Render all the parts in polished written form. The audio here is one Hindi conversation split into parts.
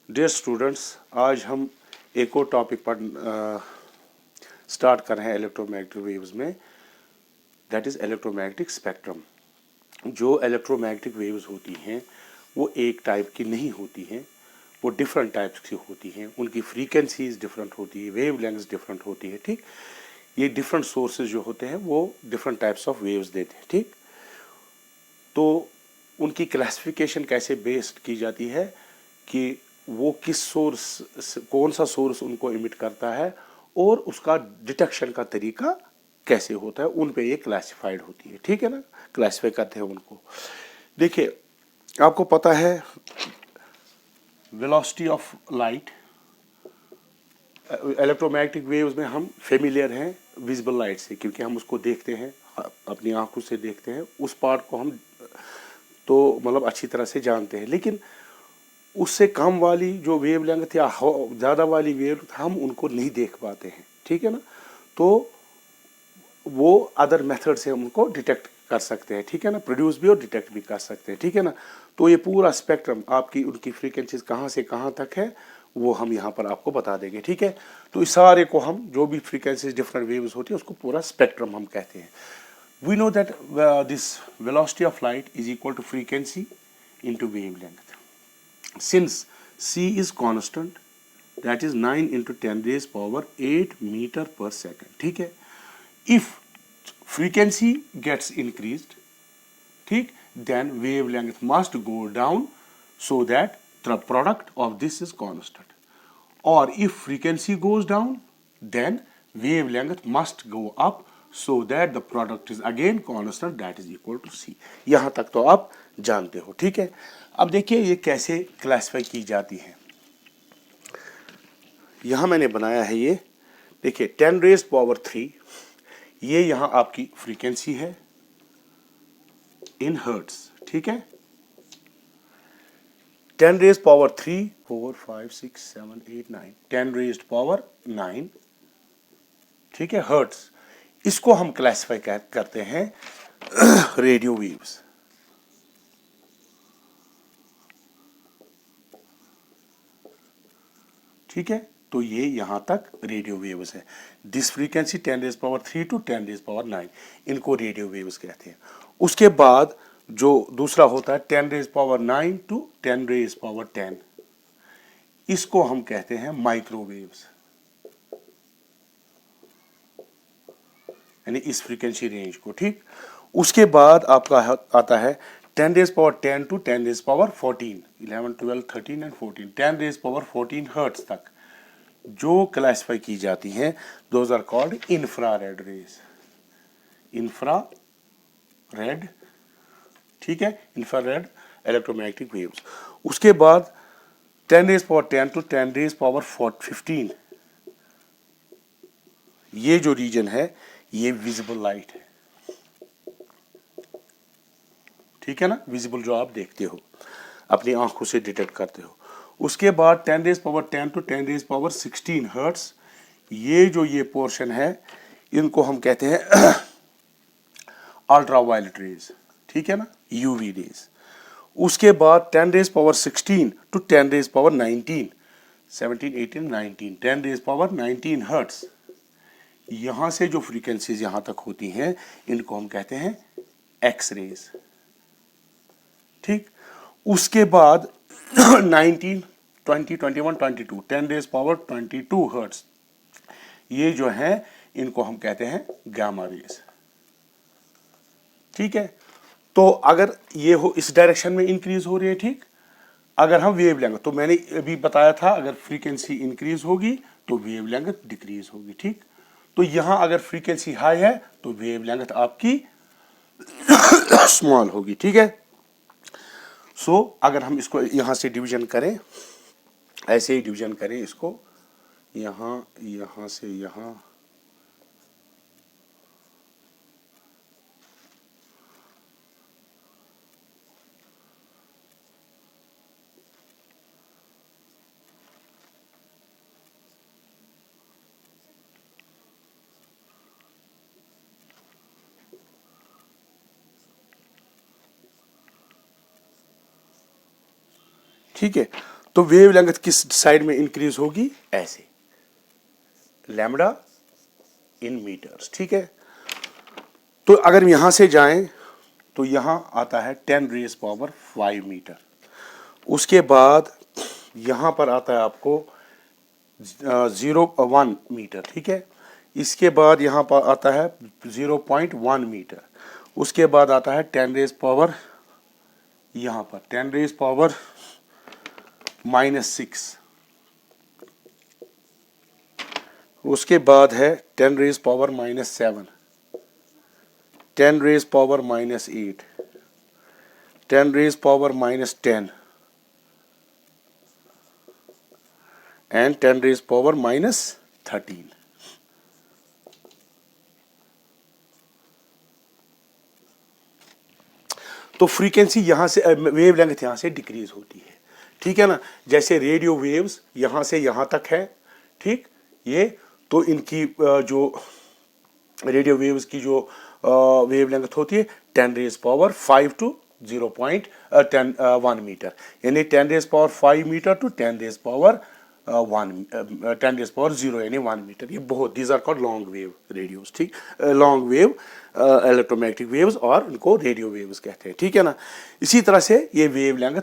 डियर स्टूडेंट्स, आज हम एक और टॉपिक पर स्टार्ट कर रहे हैं इलेक्ट्रोमैग्नेटिक वेव्स में, दैट इज़ इलेक्ट्रोमैग्नेटिक स्पेक्ट्रम। जो इलेक्ट्रोमैग्नेटिक वेव्स होती हैं वो एक टाइप की नहीं होती हैं, वो डिफरेंट टाइप्स की होती हैं। उनकी फ्रीक्वेंसीज डिफरेंट होती है, वेव लेंथ्स डिफरेंट होती है। ठीक, ये डिफरेंट सोर्सेज जो होते हैं वो डिफरेंट टाइप्स ऑफ वेव्स देते हैं। ठीक, तो उनकी क्लासिफिकेशन कैसे बेस्ड की जाती है कि वो किस सोर्स, कौन सा सोर्स उनको इमिट करता है और उसका डिटेक्शन का तरीका कैसे होता है, उन पे ये क्लासिफाइड होती है। ठीक है ना, क्लासिफाई करते हैं उनको। देखिए, आपको पता है velocity of light, electromagnetic waves में हम फेमिलियर हैं विजिबल लाइट से, क्योंकि हम उसको देखते हैं, अपनी आंखों से देखते हैं, उस पार्ट को हम तो मतलब अच्छी तरह से जानते हैं। लेकिन उससे कम वाली जो वेव लेंथ या ज़्यादा वाली वेव हम उनको नहीं देख पाते हैं। ठीक है ना, तो वो अदर मेथड से हम उनको डिटेक्ट कर सकते हैं। ठीक है ना, प्रोड्यूस भी और डिटेक्ट भी कर सकते हैं। ठीक है ना, तो ये पूरा स्पेक्ट्रम आपकी उनकी फ्रीक्वेंसीज कहाँ से कहाँ तक है वो हम यहाँ पर आपको बता देंगे। ठीक है, तो इस सारे को हम जो भी फ्रीक्वेंसीज डिफरेंट वेव्स होती है उसको पूरा स्पेक्ट्रम हम कहते हैं। We know that this velocity of light is equal to frequency into wavelength. Since c is constant, that is 9 into 10 raised power 8 meter per second. ठीक है, if frequency gets increased, ठीक, then wavelength must go down so that the product of this is constant. Or if frequency goes down, then wavelength must go up so that the product is again constant, that is equal to c. यहाँ तक तो आप जानते हो। ठीक है, अब देखिए ये कैसे क्लासिफाई की जाती है। यहाँ मैंने बनाया है ये, देखिए 10 रेज़ पावर 3, ये यहाँ आपकी फ्रीक्वेंसी है इन हर्ट्स। ठीक है, 10 रेज़ पावर 3, 4, 5, 6, 7, 8, 9, 10 रेज़ पावर 9, ठीक है, हर्ट्स। इसको हम क्लासिफाई करते हैं रेडियो वेव्स। ठीक है, तो ये यहां तक रेडियो वेव्स है। This frequency 10 raise power 3 to 10 raise power 9, इनको रेडियो वेव्स कहते हैं। उसके बाद जो दूसरा होता है 10 raise power 9 to 10 raise power 10, इसको हम कहते हैं माइक्रोवेव्स, यानी इस फ्रीक्वेंसी रेंज को। ठीक, उसके बाद आपका आता है 10 raise power 10 to 10 raise power 14, 11, 12, 13 and 14, 10 raise power 14 hertz तक जो क्लासिफाई की जाती हैं, those are called infrared rays. Infrared, ठीक है, इंफ्रारेड इलेक्ट्रोमैग्नेटिक वेव्स। उसके बाद 10 raise power 10 to 10 raise power 15, ये जो रीजन है ये विजिबल लाइट है। ठीक है ना, विजिबल जो आप देखते हो, अपनी आंखों से डिटेक्ट करते हो। उसके बाद 10 raise power 10 to 10 raise power 16 hertz, ये जो ये पोर्शन है इनको हम कहते हैं अल्ट्रा वायलेट रेज। ठीक है ना, यूवी रेज। उसके बाद 10 raise power 16 to 10 raise power 19, 17, 18, 19, 10 raise power 19 hertz, यहां से जो फ्रीक्वेंसीज यहां तक होती हैं इनको हम कहते हैं एक्स रेज। ठीक, उसके बाद 19, 20, 21, 22, 10 रेज़ पावर 22 हर्ट्स, ये जो है इनको हम कहते हैं गामा रेज। ठीक है, तो अगर ये हो इस डायरेक्शन में इंक्रीज हो रही है, ठीक, अगर हम वेव लेंथ, तो मैंने अभी बताया था अगर फ्रीक्वेंसी इंक्रीज होगी तो वेव लेंथ डिक्रीज होगी। ठीक, तो यहां अगर फ्रीक्वेंसी हाई है तो वेव लेंथ आपकी स्मॉल होगी। ठीक है, सो अगर हम इसको यहां से डिवीजन करें, ऐसे ही डिवीजन करें इसको, यहां से यहां, ठीक है, तो वेव लेंथ किस साइड में इंक्रीज होगी, ऐसे लैम्बडा इन मीटर्स, ठीक है। तो अगर यहां से जाएं तो यहां आता है 10⁵ मीटर। उसके बाद यहां पर आता है आपको 0.1 मीटर, ठीक है। इसके बाद यहां पर आता है 0.1 मीटर। उसके बाद आता है 10⁻, यहां पर 10⁻⁻6। उसके बाद है 10⁻⁻7, 10⁻⁻8, 10⁻⁻10 and 10⁻⁻13। तो फ्रीक्वेंसी यहां से, वेव लेंथ यहां से डिक्रीज होती है, ठीक है ना। जैसे रेडियो वेव्स यहां से यहां तक है, ठीक, ये तो इनकी जो रेडियो वेव्स की जो वेव लेंथ होती है 10⁵ to 0.1 मीटर, यानी 10⁵ मीटर टू 10⁻⁻0 यानी 1 मीटर। ये बहुत, these are called long wave radios, ठीक, लॉन्ग वेव इलेक्ट्रोमैग्नेटिक वेव्स, और उनको रेडियो वेव्स कहते हैं, ठीक है ना। इसी तरह से ये वेव लेंथ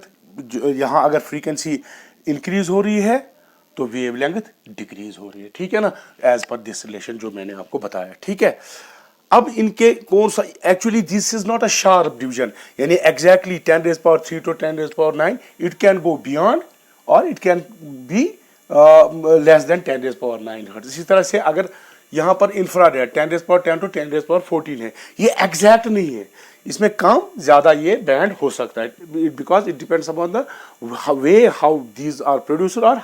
यहाँ अगर फ्रीक्वेंसी इंक्रीज हो रही है तो वेव लेंथ डिक्रीज हो रही है, ठीक है ना, एज पर दिस रिलेशन जो मैंने आपको बताया, ठीक है। अब इनके कौन सा, actually this is not a sharp division, यानी exactly 10⁻³ to 10⁻⁹ it can go beyond और it can be less than 10⁻⁹ hertz. इसी तरह से अगर यहाँ पर इंफ्रारेड 10⁻10 to 10⁻14 है, ये एग्जैक्ट नहीं है, इसमें कम ज्यादा ये बैंड हो सकता है, because it depends upon the way how these are produced और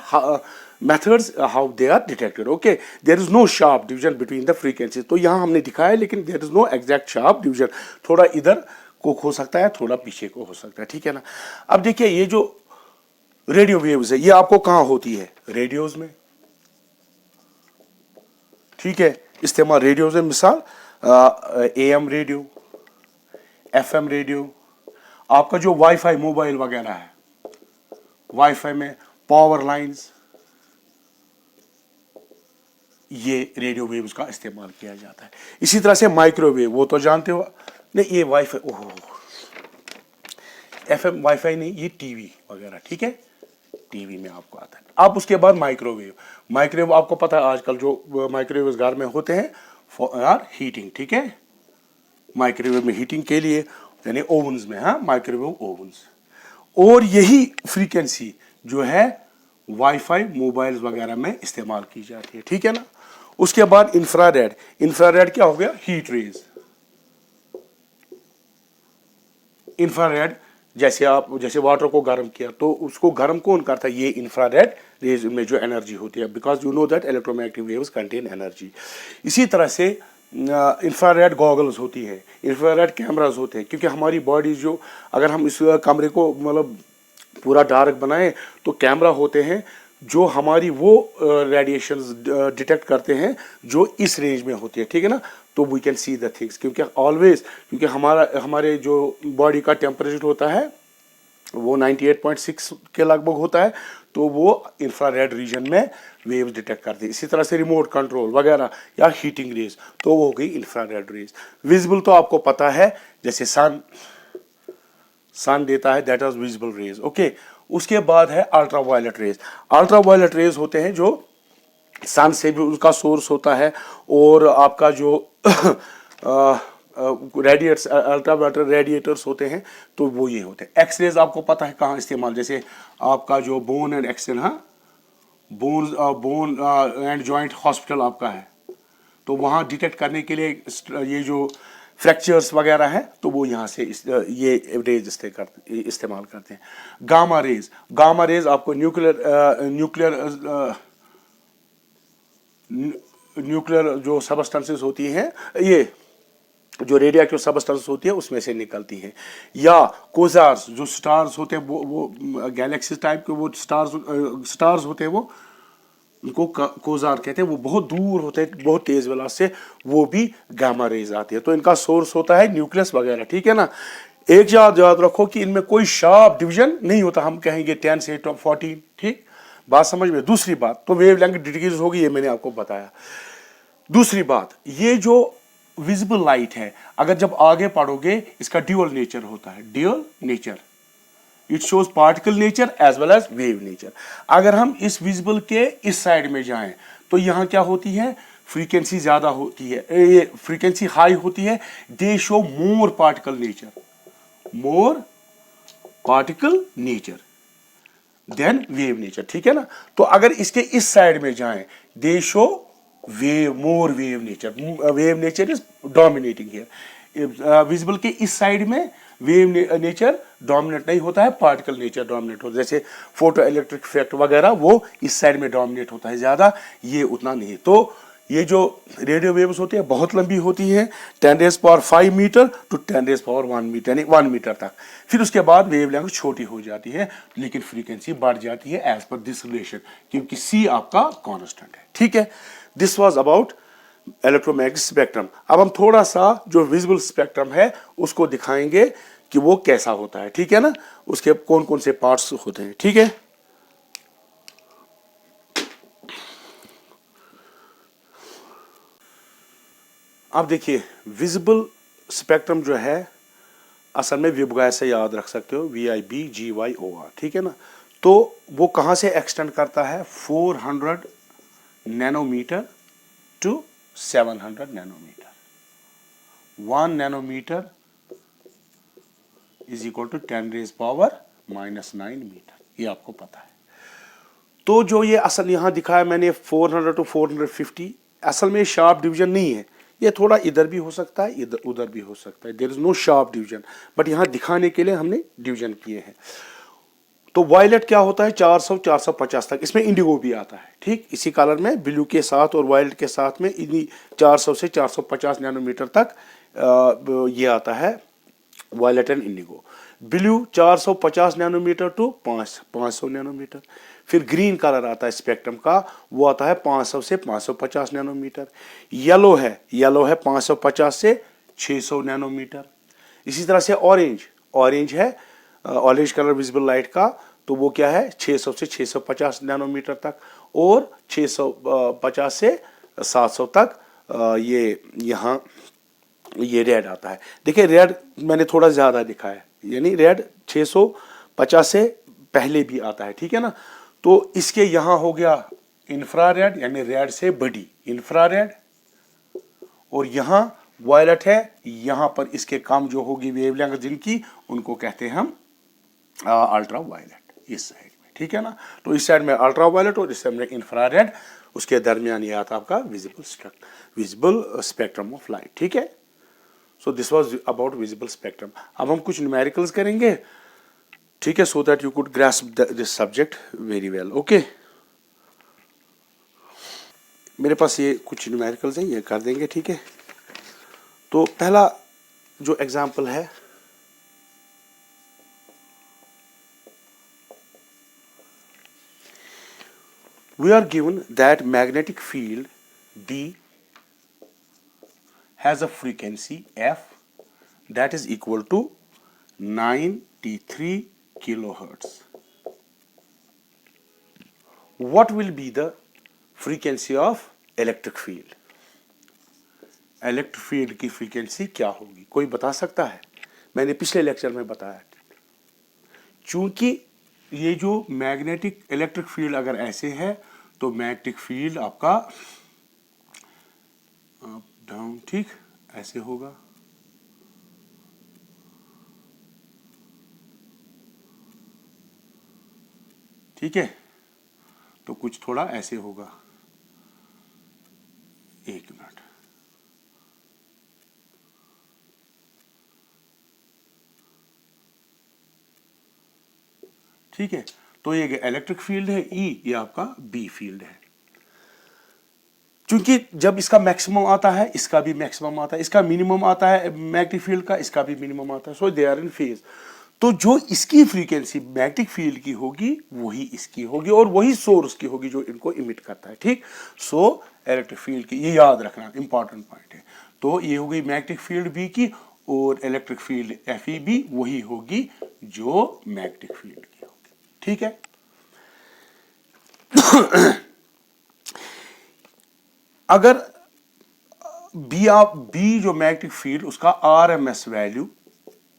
methods how they are detected, okay, there is no sharp division between the frequencies। तो यहाँ हमने दिखाया, लेकिन there is no exact sharp division, थोड़ा इधर को हो सकता है, थोड़ा पीछे को हो सकता है, ठीक है ना। अब देखिए ये जो रेडियो वेव्स है ये आपको कहाँ होती है, रेडियोज में, ठीक है। इस्तेमाल रेडियोज में, मिसाल AM रेडियो, FM रेडियो, आपका जो वाईफाई मोबाइल वगैरह है, वाईफाई में पावर लाइंस, ये रेडियो वेव्स का इस्तेमाल किया जाता है। इसी तरह से माइक्रोवेव, वो तो जानते हो, नहीं ये वाईफाई, ओह FM वाईफाई नहीं, ये टीवी वगैरह, ठीक है, टीवी में आपको आता है। अब उसके बाद माइक्रोवेव, माइक्रोवेव आपको पता है आजकल जो माइक्रोवेव घर में होते हैं फॉर हीटिंग, ठीक है, माइक्रोवेव में हीटिंग के लिए, यानी ओवन्स में, हाँ, माइक्रोवेव ओवन्स। और यही फ्रीक्वेंसी जो है वाईफाई मोबाइल वगैरह में इस्तेमाल की जाती है, ठीक है ना। उसके बाद इंफ्रारेड, इंफ्रारेड क्या हो गया, हीट रेज। इंफ्रारेड जैसे वाटर को गर्म किया तो उसको गर्म कौन करता है, ये इंफ्रारेड रेज में जो एनर्जी होती है, because you know that electromagnetic waves contain energy. इसी तरह से इंफ्रारेड गॉगल्स होती है, इंफ्रारेड कैमरास होते हैं, क्योंकि हमारी बॉडी जो, अगर हम इस कमरे को मतलब पूरा डार्क बनाएं तो कैमरा होते हैं जो हमारी वो रेडिएशंस डिटेक्ट करते हैं जो इस रेंज में होती है, ठीक है ना। तो we can see the things, क्योंकि हमारे जो बॉडी का टेम्परेचर होता है वो 98.6 के लगभग होता है, तो वो इंफ्रारेड रीजन में वेव्स डिटेक्ट करती है। इसी तरह से रिमोट कंट्रोल वगैरह या हीटिंग रेज, तो वो हो गई इंफ्रारेड रेज। विजिबल तो आपको पता है, जैसे सन देता है, that is visible raise, okay. उसके बाद है अल्ट्रावायलेट रेज। अल्ट्रावायलेट रेज होते हैं जो सन से भी उनका सोर्स होता है, और आपका जो रेडिएट्स, अल्ट्रावायलेट रेडिएटर्स होते हैं, तो वो ये होते हैं। एक्स रेज आपको पता है कहाँ इस्तेमाल, जैसे आपका जो बोन एंड एक्सएल, हाँ, बोन एंड जॉइंट हॉस्पिटल आपका है, तो वहाँ डिटेक्ट करने के लिए ये जो फ्रैक्चर्स वगैरह है, तो वो यहाँ से ये रेज इस्तेमाल करते हैं। गामा रेज आपको न्यूक्लियर जो सबस्टेंसेस होती हैं, ये जो रेडियोएक्टिव सबस्टेंस होती है उसमें से निकलती है। या कोजार्स, जो स्टार्स होते हैं, वो गैलेक्सी टाइप के वो स्टार्स होते हैं, वो उनको कोजार कहते हैं, वो बहुत दूर होते हैं, बहुत तेज वेलोसिटी से, वो भी गामा रेज आती है। तो इनका सोर्स होता है न्यूक्लियस वगैरह, ठीक है ना। एक याद याद रखो कि इनमें कोई शार्प डिवीजन नहीं होता, हम कहेंगे 10 से 14, ठीक, बात समझ में। दूसरी बात तो वेवलेंथ डिक्रीज होगी, ये मैंने आपको बताया। दूसरी बात, ये जो विजिबल लाइट है, अगर जब आगे पढ़ोगे इसका ड्यूअल नेचर होता है, dual nature, it shows particle nature as well as wave nature. अगर हम इस विजिबल के इस साइड में जाएं तो यहां क्या होती है, फ्रीक्वेंसी ज्यादा होती है, ये फ्रीक्वेंसी हाई होती है, they show more particle nature, more particle nature than wave nature, ठीक है ना। तो अगर इसके इस साइड में जाएं, दे show wave, more wave nature, wave nature is dominating here. Visible के इस साइड में वेव नेचर डोमिनेट नहीं होता है, पार्टिकल नेचर डोमिनेट होता है, जैसे फोटो इलेक्ट्रिक इफेक्ट वगैरह वो इस साइड में डोमिनेट होता है ज्यादा, ये उतना नहीं। तो ये जो रेडियो वेव्स होती है बहुत लंबी होती है, 10⁵ मीटर टू 10⁻1 मीटर, यानी 1 मीटर तक। फिर उसके बाद वेवलेंथ छोटी हो जाती है, लेकिन फ्रीक्वेंसी बढ़ जाती है एज पर दिस रिलेशन, क्योंकि सी आपका कांस्टेंट है, ठीक है। This was about electromagnetic spectrum. अब हम थोड़ा सा जो विजिबल स्पेक्ट्रम है उसको दिखाएंगे कि वो कैसा होता है, ठीक है ना, उसके कौन कौन से पार्ट्स होते हैं, ठीक है। अब देखिए विजिबल स्पेक्ट्रम जो है असल में विबगॉय से याद रख सकते हो, VIBGYOR, ठीक है ना। तो वो कहाँ से एक्सटेंड करता है, 400 nanometre to 700 nanometre. 1 nanometre is equal to 10⁻⁻9 metre, ये आपको पता है। तो जो ये असल यहाँ दिखाया मैंने 400 टू 450, असल में शार्प डिवीजन नहीं है, ये थोड़ा इधर भी हो सकता है, इधर उधर भी हो सकता है, there is no sharp division, but यहाँ दिखाने के लिए हमने डिवीजन किए हैं। तो वायलेट क्या होता है, 400 450 तक, इसमें इंडिगो भी आता है, ठीक, इसी कलर में ब्लू के साथ और वायलेट के साथ में इन्हीं 400 से 450 नैनोमीटर तक ये आता है violet and indigo. Blue 450 nanometre to 500 nanometre. फिर ग्रीन कलर आता है स्पेक्ट्रम का, वो आता है 500 से 550 नैनोमीटर। येलो है 550 से 600 नैनोमीटर। इसी तरह से ऑरेंज है, ऑरेंज कलर विजिबल लाइट का, तो वो क्या है 600 से 650 नैनोमीटर तक, और 650 से 700 तक ये यहाँ ये रेड आता है। देखिए रेड मैंने थोड़ा ज़्यादा दिखाया, यानी रेड 650 से पहले भी आता है, ठीक है ना। तो इसके यहाँ हो गया इंफ्रारेड, यानी रेड से बड़ी इंफ्रारेड, और यहाँ वायलेट है, यहाँ पर इसके कम जो होगी वेवलेंथ जिनकी, उनको कहते हैं हम अल्ट्रा वायलेट, इस साइड में, ठीक है ना। तो इस साइड में अल्ट्रा वायलेट और इस साइड में इंफ्रारेड, उसके दरमियान ये आता है आपका विजिबल स्पेक्ट्रम ऑफ लाइट, ठीक है। So this was about visible spectrum. अब हम कुछ न्यूमेरिकल्स करेंगे, ठीक है, so that you could grasp this subject very well, okay. मेरे पास ये कुछ न्यूमेरिकल्स हैं, ये कर देंगे, ठीक है। तो पहला जो एग्जाम्पल है, we are given that magnetic field B has a frequency F that is equal to 93 kilohertz. What will be the frequency of electric field? Electric field की फ्रीक्वेंसी क्या होगी, कोई बता सकता है? मैंने पिछले लेक्चर में बताया, चूंकि ये जो मैग्नेटिक इलेक्ट्रिक फील्ड अगर ऐसे है तो मैग्नेटिक फील्ड आपका अप डाउन, ठीक, ऐसे होगा, ठीक है। तो कुछ थोड़ा ऐसे होगा, एक मिनट, ठीक है। तो ये इलेक्ट्रिक फील्ड है ई, ये आपका बी फील्ड है। क्योंकि जब इसका मैक्सिमम आता है इसका भी मैक्सिमम आता है, इसका मिनिमम आता है मैग्नेटिक फील्ड का, इसका भी मिनिमम आता है, सो दे आर इन फेज। तो जो इसकी फ्रीक्वेंसी मैग्नेटिक फील्ड की होगी वही इसकी होगी, और वही सोर्स की होगी जो इनको इमिट करता है, ठीक। सो इलेक्ट्रिक फील्ड की, ये याद रखना इंपॉर्टेंट पॉइंट है। तो ये हो गई मैग्नेटिक फील्ड बी की, और इलेक्ट्रिक फील्ड एफ ई भी वही होगी जो मैग्नेटिक फील्ड की होगी। ठीक है। अगर बी जो मैग्नेटिक फील्ड उसका आरएमएस वैल्यू,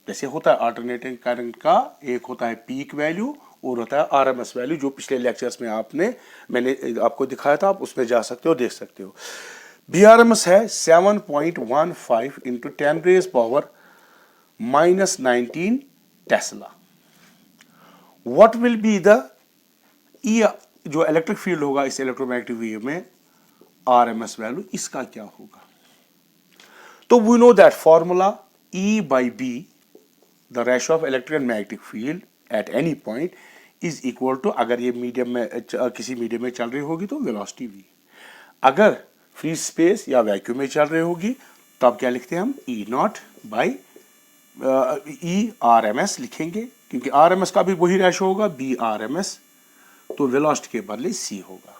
जैसे होता है अल्टरनेटिंग करंट का एक होता है पीक वैल्यू और होता है आरएमएस वैल्यू, जो पिछले लेक्चर्स में मैंने आपको दिखाया था, आप उसमें जा सकते हो, देख सकते हो। बीआरएमएस है 7.15 into 10 raise power -19 tesla. What will be the E, जो इलेक्ट्रिक फील्ड होगा इस इलेक्ट्रोमैग्नेटिक वेव में, आरएमएस वैल्यू इसका क्या होगा? तो we know that formula E by B, the ratio of electric and magnetic field at any point is equal to, अगर ये मीडियम में किसी मीडियम में चल रही होगी तो वेलोसिटी v, अगर फ्री स्पेस या वैक्यूम में चल रही होगी तो अब क्या लिखते हैं हम, E not by E RMS लिखेंगे, क्योंकि RMS का भी वही रेशो होगा B RMS, तो वेलोसिटी के बदले C होगा।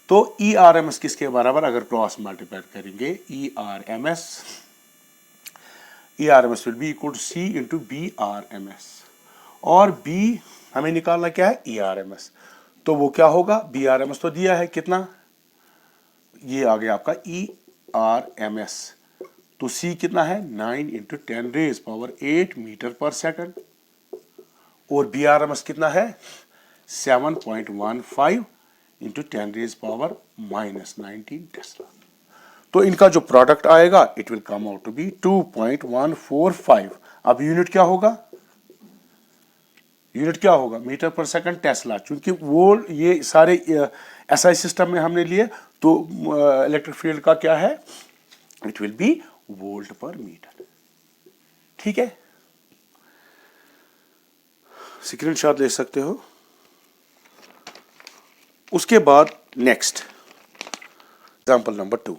तो E RMS किसके बराबर, अगर क्रॉस मल्टीप्लाई करेंगे E RMS will be equal to C into B RMS, और B हमें निकालना क्या है, E RMS, तो वो क्या होगा, B RMS तो दिया है कितना, ये आ गया आपका E RMS, तो C कितना है 9 into 10 raise power 8 metre per second, और B RMS कितना है 7.15 इंटू 10 रेज पावर -19 टेस्ला। तो इनका जो प्रोडक्ट आएगा it will come out to be 2.145। अब यूनिट क्या होगा, मीटर पर सेकंड टेस्ला, क्योंकि वो ये सारे एसआई सिस्टम में हमने लिए, तो इलेक्ट्रिक फील्ड का क्या है, it will be volt per metre. ठीक है, स्क्रीनशॉट ले सकते हो। उसके बाद नेक्स्ट एग्जांपल नंबर 2,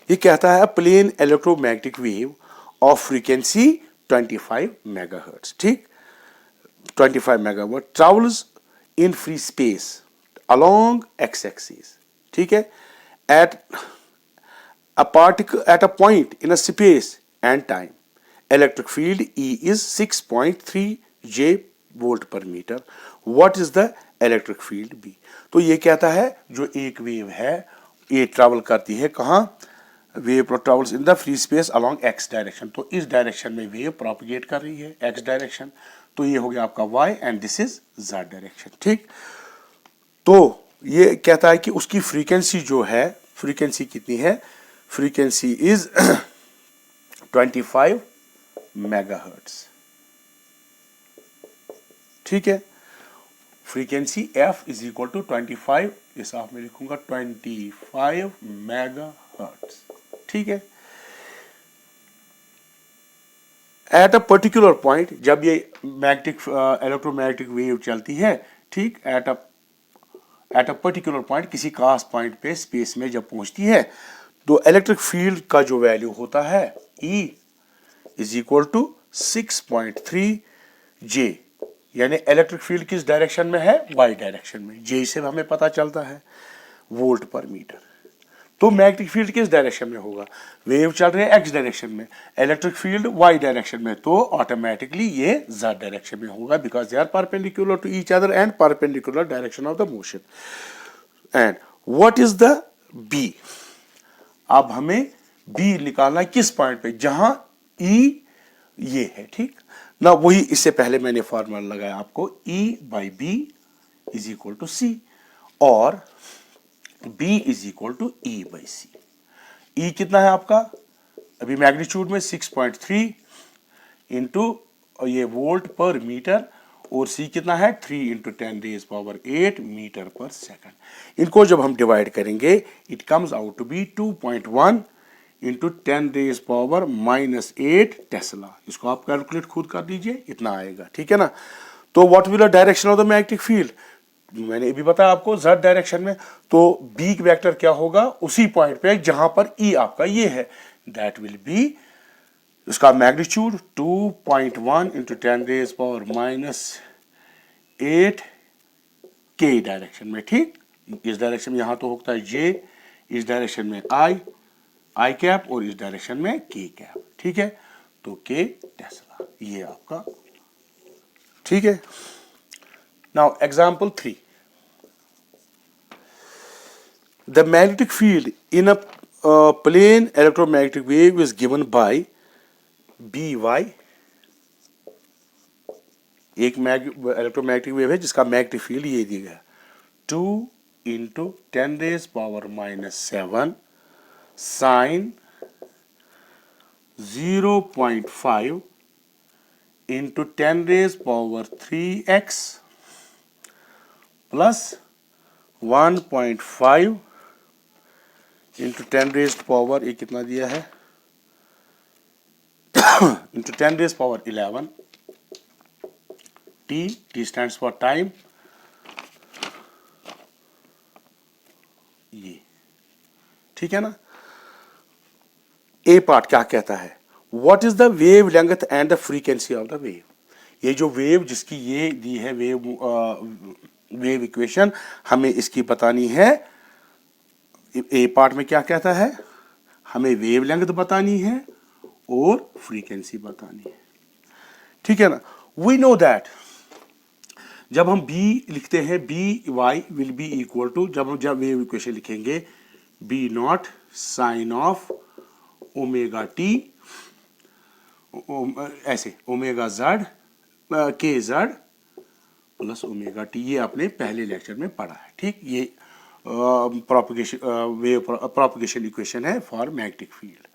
ये कहता है plane electromagnetic wave of frequency 25 megahertz, ठीक, 25 megawatt travels in free space along X axis, ठीक है, at a point in a space and time, electric field E is 6.3 J volt per metre, what is the electric field B। तो ये कहता है जो एक वेव है ये ट्रैवल करती है कहाँ, wave travels in the free space along x direction, तो इस डायरेक्शन में वेव प्रोपगेट कर रही है एक्स डायरेक्शन, तो ये हो गया आपका y and this is z direction. ठीक, तो ये कहता है कि उसकी फ्रीक्वेंसी जो है, फ्रीक्वेंसी कितनी है, फ्रीक्वेंसी इज 25 मेगाहर्ट्ज। ठीक है, frequency f is equal to 25, इस आप में लिखूंगा 25 मेगाहर्ट्ज। ठीक है, एट अ पर्टिकुलर पॉइंट, जब ये मैग्नेटिक इलेक्ट्रोमैग्नेटिक वेव चलती है, ठीक, एट अ पर्टिकुलर पॉइंट, किसी खास पॉइंट पे स्पेस में जब पहुंचती है, तो इलेक्ट्रिक फील्ड का जो वैल्यू होता है E is equal to 6.3 J, यानी इलेक्ट्रिक फील्ड किस डायरेक्शन में है, y डायरेक्शन में, J से हमें पता चलता है वोल्ट पर मीटर। तो मैग्नेटिक फील्ड किस डायरेक्शन में होगा, वेव चल रही है x डायरेक्शन में, इलेक्ट्रिक फील्ड y डायरेक्शन में, तो ऑटोमेटिकली ये z डायरेक्शन में होगा, because they are perpendicular to each other and perpendicular direction of the motion. And what is the B, अब हमें B निकालना है किस पॉइंट पे, जहां E ये है, ठीक ना, वही इससे पहले मैंने फॉर्मूला लगाया आपको, E by B is equal to C, और B is equal to E by C। E कितना है आपका, अभी मैग्नीट्यूड में 6.3 इंटू ये वोल्ट पर मीटर, और C कितना है 3 into 10 raise power 8 metre per second. इनको जब हम डिवाइड करेंगे it comes out to be 2.1 into 10 raise power -8 tesla. इसको आप कैलकुलेट खुद कर लीजिए, इतना आएगा। ठीक है ना, तो what will the direction of the magnetic field, मैंने अभी बताया आपको z डायरेक्शन में, तो B वेक्टर क्या होगा उसी पॉइंट पे जहां पर E आपका ये है, दैट विल बी उसका magnitude 2.1 into 10 raise power -8 K direction में। ठीक, इस डायरेक्शन में यहां तो होता है J, इस डायरेक्शन में I, आई कैप और इस डायरेक्शन में के कैप, ठीक है। तो के टेस्ला ये आपका, ठीक है। Now example 3, the magnetic field in a plane electromagnetic wave is given by B Y. एक इलेक्ट्रोमैग्नेटिक वेव है जिसका मैग्नेटिक फील्ड ये दिया गया 2 into 10⁻⁻7 sine 0.5 into 10⁻³ plus 1.5 into 10⁻, ये कितना दिया है, into 10⁻11 T, T stands for time, ये, ठीक है ना। ए पार्ट क्या कहता है, what is the wavelength and the frequency of the wave. ये जो वेव जिसकी ये दी है वेव इक्वेशन, हमें इसकी बतानी है। ए पार्ट में क्या कहता है, हमें वेव लेंथ बतानी है और फ्रीक्वेंसी बतानी है, ठीक है ना। वी नो दैट जब हम बी लिखते हैं, B Y will be equal to, जब वेव इक्वेशन लिखेंगे, B not sine of omega T, ऐसे omega Z K Z plus omega T, ये आपने पहले लेक्चर में पढ़ा है, ठीक। ये प्रोपगेशन इक्वेशन है फॉर मैग्नेटिक फील्ड।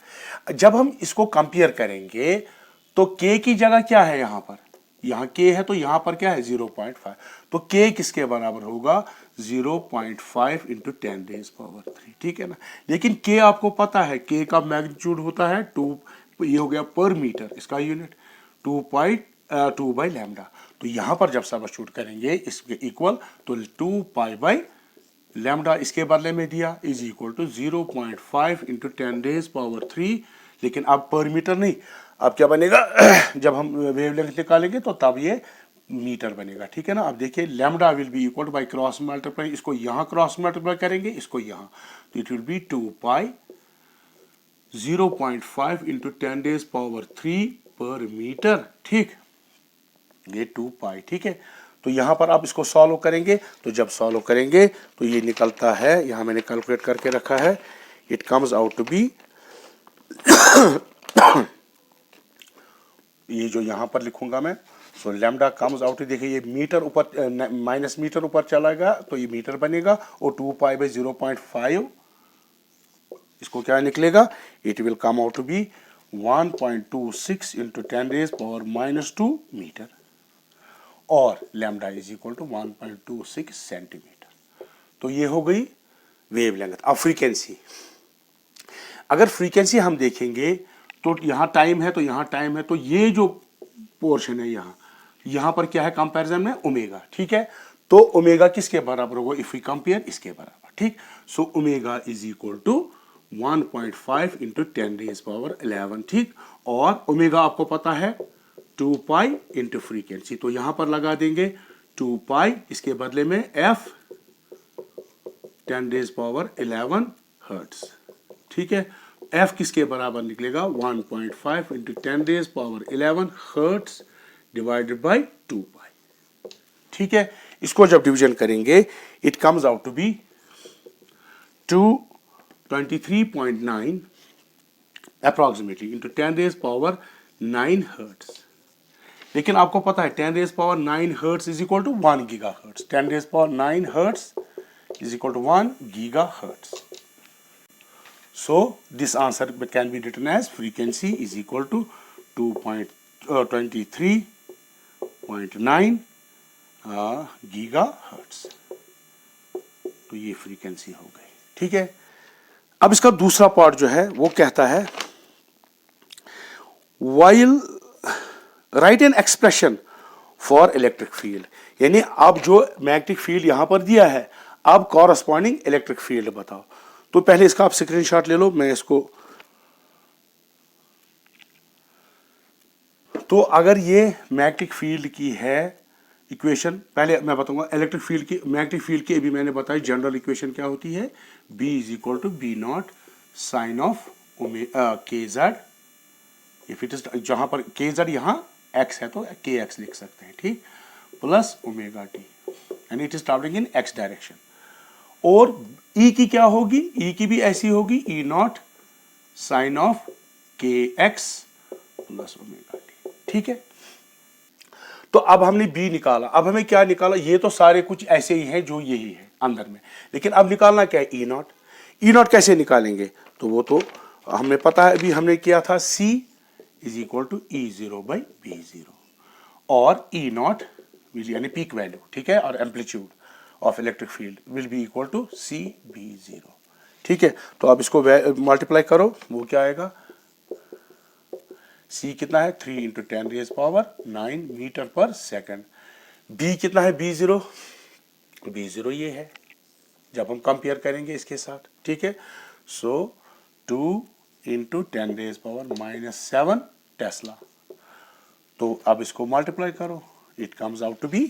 जब हम इसको कंपेयर करेंगे तो के की जगह क्या है, यहां पर, यहाँ के है तो यहां पर क्या है 0.5, तो के किसके बराबर होगा 0.5 इंटू 10⁻3, ठीक है ना। लेकिन के आपको पता है, के का मैग्नीट्यूड होता है 2, ये हो गया पर मीटर, इसका यूनिट 2/λ। तो यहां पर जब सब्स्टिट्यूट करेंगे इसके इक्वल, तो 2π/λ इसके बदले में दिया इज इक्वल टू 0.5 इंटू 10⁻3, लेकिन अब पर मीटर नहीं, अब क्या बनेगा जब हम वेवलेंथ निकालेंगे तो तब ये मीटर बनेगा, ठीक है ना। अब देखिए lambda will be equal to by cross multiply, इसको यहां क्रॉस मल्टीप्लाई करेंगे, इसको यहां, तो इट विल बी 2π 0.5 इंटू 10⁻3 पर मीटर, ठीक, ये 2π, ठीक है। तो यहां पर आप इसको सॉल्व करेंगे, तो जब सॉल्व करेंगे तो ये निकलता है, यहां मैंने कैलकुलेट करके रखा है, it comes out to be ये जो यहां पर लिखूंगा मैं, सो लैम्डा कम्स आउट, देखिए ये मीटर ऊपर माइनस मीटर ऊपर चला गया तो ये मीटर बनेगा, और 2π/0.5 इसको क्या निकलेगा, it will come out to be 1.26 into 10⁻⁻2 metre, और lambda is equal to 1.26 centimetre. तो ये हो गई वेवलेंथ। अब फ्रीक्वेंसी, अगर फ्रीक्वेंसी हम देखेंगे तो यहाँ टाइम है, तो यहाँ टाइम है, तो ये जो पोर्शन है यहाँ पर क्या है कंपैरिजन में ओमेगा, ठीक है। तो ओमेगा किसके बराबर होगा, इफ वी कंपेयर, इसके बराबर, ठीक। So omega is equal to 1.5 into 10⁻11, ठीक। और ओमेगा आपको पता है 2π इंटू फ्रीक्वेंसी, तो यहां पर लगा देंगे 2π, इसके बदले में f 10⁻11 हर्ट्ज, ठीक है। f किसके बराबर निकलेगा 1.5 इंटू 10⁻11 हर्ट्ज डिवाइडेड बाय 2π, ठीक है। इसको जब डिवीजन करेंगे it comes out to be 23.9 approximately into 10�9 hertz. लेकिन आपको पता है 10�9 hertz is equal to 1 giga hertz, 10�9 hertz is equal to 1 giga hertz. So this answer can be written as frequency is equal to 23.9 gigahertz। तो ये फ्रीक्वेंसी हो गई, ठीक है। अब इसका दूसरा पार्ट जो है वो कहता है while write an expression for electric field, यानी अब जो मैग्नेटिक फील्ड यहां पर दिया है, अब कॉरस्पॉन्डिंग इलेक्ट्रिक फील्ड बताओ। तो पहले इसका आप स्क्रीनशॉट ले लो, मैं इसको, तो अगर ये मैग्नेटिक फील्ड की है इक्वेशन, पहले मैं बताऊंगा इलेक्ट्रिक फील्ड की, मैग्नेटिक फील्ड की अभी मैंने बताई जनरल इक्वेशन क्या होती है, B is equal to B not sine of K Z, if it is, जहां पर के जेड यहाँ एक्स है तो के एक्स लिख सकते हैं, ठीक, plus omega T, and it is travelling in x direction. और ई की क्या होगी, ई की भी ऐसी होगी, ई नॉट साइन ऑफ के एक्स प्लस ओमेगा टी, ठीक है। तो अब हमने बी निकाला, अब हमें क्या निकाला, ये तो सारे कुछ ऐसे ही हैं जो यही है अंदर में, लेकिन अब निकालना क्या है, ई नॉट। ई नॉट कैसे निकालेंगे, तो वो तो हमें पता है, अभी हमने किया था, C is equal to E zero by B zero, और ई नॉट यानी पीक वैल्यू, ठीक है, और amplitude of electric field will be equal to C B zero, ठीक है। तो अब इसको मल्टीप्लाई करो, वो क्या आएगा, C कितना है, 3 into 10 raise power 9 metre per second. B कितना है, B0 ये है, जब हम कंपेयर करेंगे इसके साथ, ठीक है। So 2 into 10 raise power -7 tesla. तो अब इसको मल्टीप्लाई करो, it comes out to be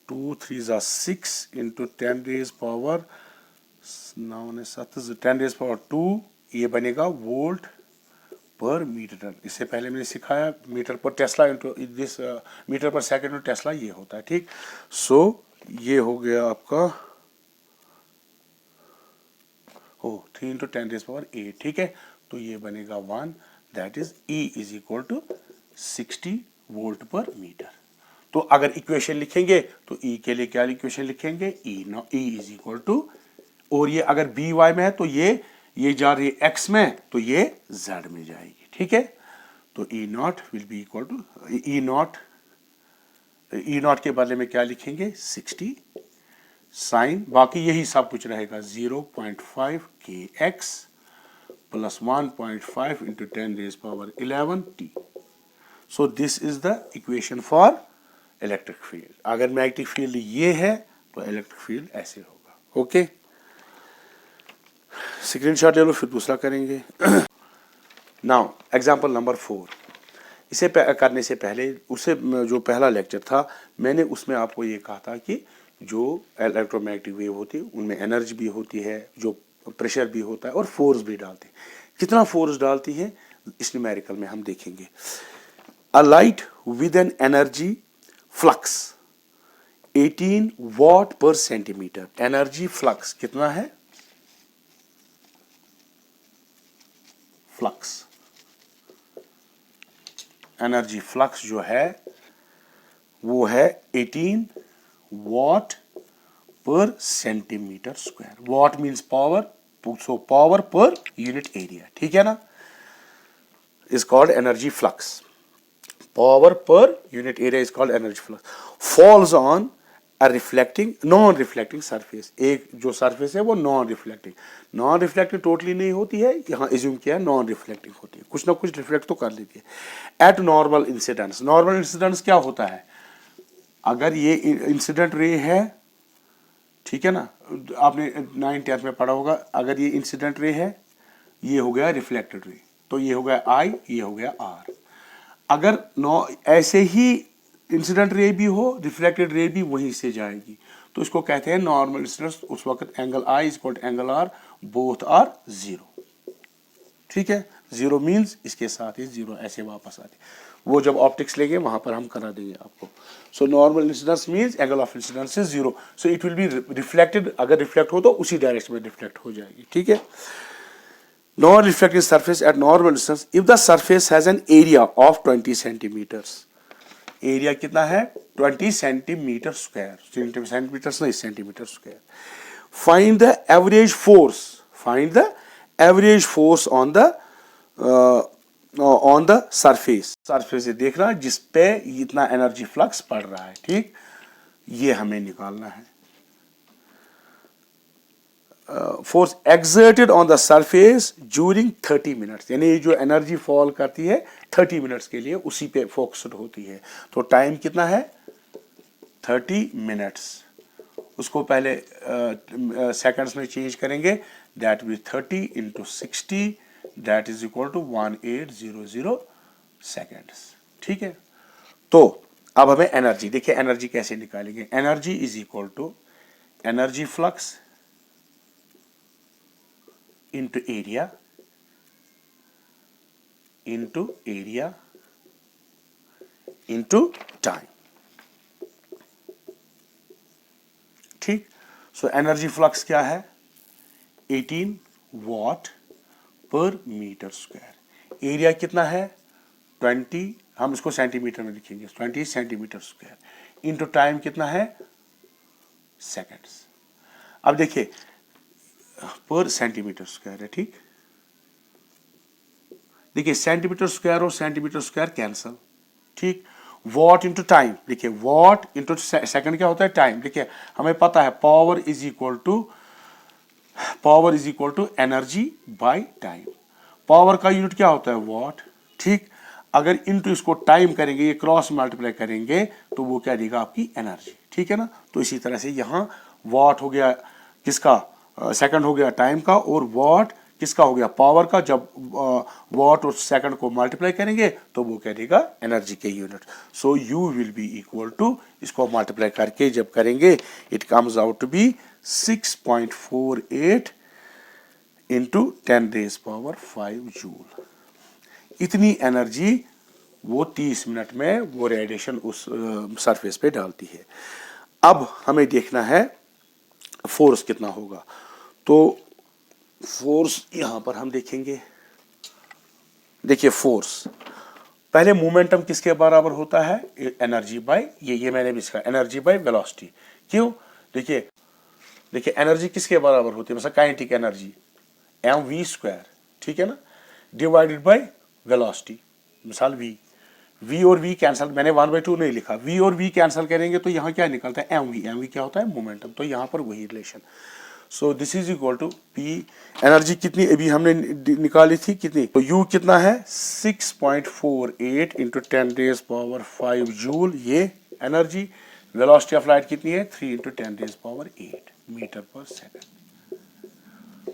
2 3 जा 6 इंटू 10 रेज पावर 10 रेज पावर 2, ये बनेगा वोल्ट पर मीटर टन। इससे पहले मैंने सिखाया मीटर पर Tesla into this, metre per second into Tesla ये होता है, ठीक। सो ये हो गया आपका 3 इंटू 10 रेज पावर 8, ठीक है। तो ये बनेगा 1, that is E is equal to 60 volt per metre. तो अगर इक्वेशन लिखेंगे तो E के लिए क्या इक्वेशन लिखेंगे, E इज इक्वल टू, और ये अगर बी वाई में है तो ये जा रही है एक्स में, तो ये जेड में जाएगी, ठीक है। तो E naught will be equal to E naught के बदले में क्या लिखेंगे, 60 साइन, बाकी यही सब कुछ रहेगा, 0.5 के X plus 1.5 into 10 raise power 11 T. So this is the equation for electric field. अगर मैग्नेटिक फील्ड ये है तो इलेक्ट्रिक फील्ड ऐसे होगा, ओके। स्क्रीनशॉट ले लो, फिर दूसरा करेंगे। Now example number 4। इसे करने से पहले उससे जो पहला लेक्चर था, मैंने उसमें आपको ये कहा था कि जो इलेक्ट्रोमैग्नेटिक वेव होती है उनमें एनर्जी भी होती है, जो प्रेशर भी होता है, और फोर्स भी डालते हैं। कितना फोर्स डालती है इस न्यूमेरिकल में हम देखेंगे। A light with an energy flux 18 watt पर सेंटीमीटर। एनर्जी फ्लक्स कितना है, फ्लक्स, एनर्जी फ्लक्स जो है वो है 18 वॉट पर centimetre square. What means power, so power per unit area, ठीक है ना, is called energy flux. Power per unit area is called energy flux. Falls on a reflecting non reflecting surface. एक जो सरफेस है वो नॉन रिफ्लेक्टिंग टोटली नहीं होती है, यहाँ एज्यूम किया है नॉन रिफ्लेक्टिंग होती है, कुछ ना कुछ रिफ्लेक्ट तो कर लेती है। Eight normal incidence, normal incidence क्या होता है, अगर ये इंसिडेंट रे है, ठीक है ना, आपने 9th 10th में पढ़ा होगा, अगर ये इंसिडेंट रे है, ये हो गया रिफ्लेक्टेड रे, तो ये हो गया I, ये हो गया R। अगर ऐसे ही इंसिडेंट रे भी हो, रिफ्लेक्टेड रे भी वहीं से जाएगी, तो इसको कहते हैं नॉर्मल इंसिडेंस। उस वक्त angle I is equal to angle R, both are 0, ठीक है। 0 मींस इसके साथ ही 0 ऐसे वापस आते, वो जब ऑप्टिक्स लेंगे वहां पर हम करा देंगे आपको। So normal incidence means angle of incidence is 0, so it will be reflected, अगर रिफ्लेक्ट हो तो उसी डायरेक्शन में रिफ्लेक्ट हो जाएगी, ठीक है। Non reflective surface at normal distance if the surface has an area of 20 centimetres. Area कितना है, 20 सेंटीमीटर स्क्वायर, सेंटीमीटर्स नहीं, centimetre square. Find the average force on the surface. Surface से देखना जिस पे इतना एनर्जी फ्लक्स पड़ रहा है, ठीक, ये हमें निकालना है। Force exerted on the surface during 30 minutes, यानी जो एनर्जी फॉल करती है 30 मिनट्स के लिए उसी पे फोकस्ड होती है। तो टाइम कितना है, 30 मिनट्स। उसको पहले सेकंड्स में चेंज करेंगे, that will 30 into 60, that is equal to 1800 seconds, ठीक है। तो अब हमें एनर्जी, देखिए एनर्जी कैसे निकालेंगे। Energy is equal to energy flux into area into time. ठीक, सो एनर्जी फ्लक्स क्या है? 18 वॉट पर मीटर स्क्वायर। एरिया कितना है? 20, हम इसको सेंटीमीटर में लिखेंगे, 20 सेंटीमीटर स्क्वायर इंटू टाइम कितना है? सेकेंड्स। अब देखिए पर सेंटीमीटर स्क्वायर है, ठीक। देखिए सेंटीमीटर स्क्वायर और सेंटीमीटर स्क्वायर कैंसल, ठीक। वॉट इंटू टाइम, देखिए वॉट इंटू सेकंड क्या होता है? टाइम। देखिए हमें पता है power is equal to energy by time. Power का यूनिट क्या होता है? वॉट, ठीक। अगर इंटू इसको टाइम करेंगे, ये क्रॉस मल्टीप्लाई करेंगे तो वो क्या देगा? आपकी एनर्जी, ठीक है ना। तो इसी तरह से यहां वॉट हो गया किसका? सेकंड हो गया टाइम का, और वॉट किसका हो गया? पावर का। जब वॉट और सेकंड को मल्टीप्लाई करेंगे तो वो क्या देगा? एनर्जी के unit. So U will be equal to, इसको मल्टीप्लाई करके जब करेंगे it comes out to be 6.48 into 10⁵ joule. इतनी एनर्जी वो 30 मिनट में वो रेडिएशन उस सरफेस पे डालती है। अब हमें देखना है फोर्स कितना होगा। तो फोर्स यहां पर हम देखेंगे। देखिए फोर्स, पहले मोमेंटम किसके बराबर होता है? एनर्जी बाय ये मैंने भी इसका एनर्जी बाय वेलोसिटी। क्यों? देखिए एनर्जी किसके बराबर होती है? मतलब काइनेटिक एनर्जी mv², ठीक है ना, डिवाइडेड बाय वेलोसिटी, मिसाल v और v कैंसिल, मैंने 1/2 नहीं लिखा, v और v कैंसिल करेंगे तो यहाँ क्या निकलता है? mv क्या होता है? मोमेंटम। तो यहाँ पर वही relation. So this is equal to p। Energy कितनी अभी हमने निकाली थी, कितनी? तो u कितना है? 6.48 इंटू 10⁵ जूल, ये एनर्जी। वेलोसिटी ऑफ लाइट कितनी है? 3 इंटू 10⁸ मीटर पर सेकंड।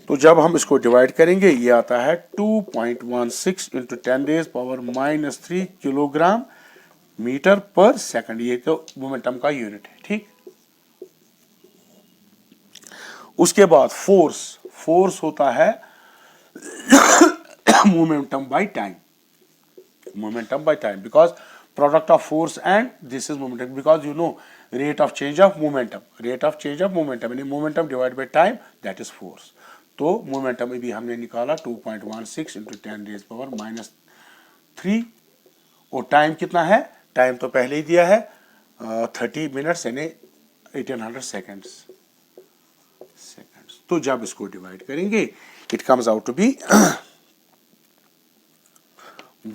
तो जब हम इसको डिवाइड करेंगे ये आता है 2.16 into 10⁻³ kilogram metre per second. ये तो मोमेंटम का यूनिट है, ठीक। उसके बाद फोर्स होता है momentum by time. Because product of force and this is momentum, because you know rate of change of momentum यानी momentum divide by time, that is force. तो मोमेंटम अभी हमने निकाला 2.16 इंटू 10⁻³ और टाइम कितना है? टाइम तो पहले ही दिया है 30 मिनट्स यानी 1800 सेकेंड्स। तो जब इसको डिवाइड करेंगे it comes out to be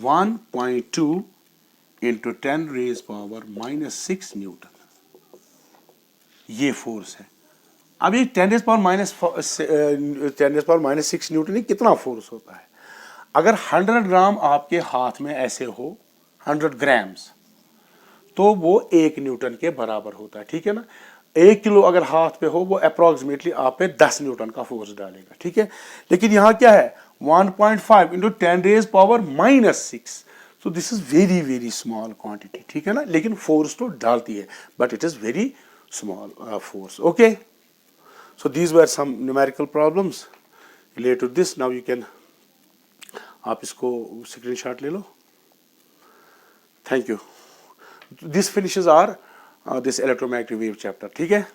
1.2 into 10⁻⁻6 newton. ये फोर्स है। अब ये 10⁻⁻6 न्यूटन ही कितना फोर्स होता है? अगर 100 ग्राम आपके हाथ में ऐसे हो, 100 ग्राम्स, तो वो 1 न्यूटन के बराबर होता है, ठीक है ना। 1 किलो अगर हाथ पे हो वो अप्रोक्सीमेटली आप पे 10 न्यूटन का फोर्स डालेगा, ठीक है। लेकिन यहाँ क्या है? 1.5 into 10⁻⁻6। So this is very very small quantity, ठीक है ना। लेकिन फोर्स तो डालती है, but it is very small force. Okay, so these were some numerical problems related to this. Now you can, आप इसको स्क्रीनशॉट ले लो। Thank you. This finishes our this electromagnetic wave chapter, ठीक है।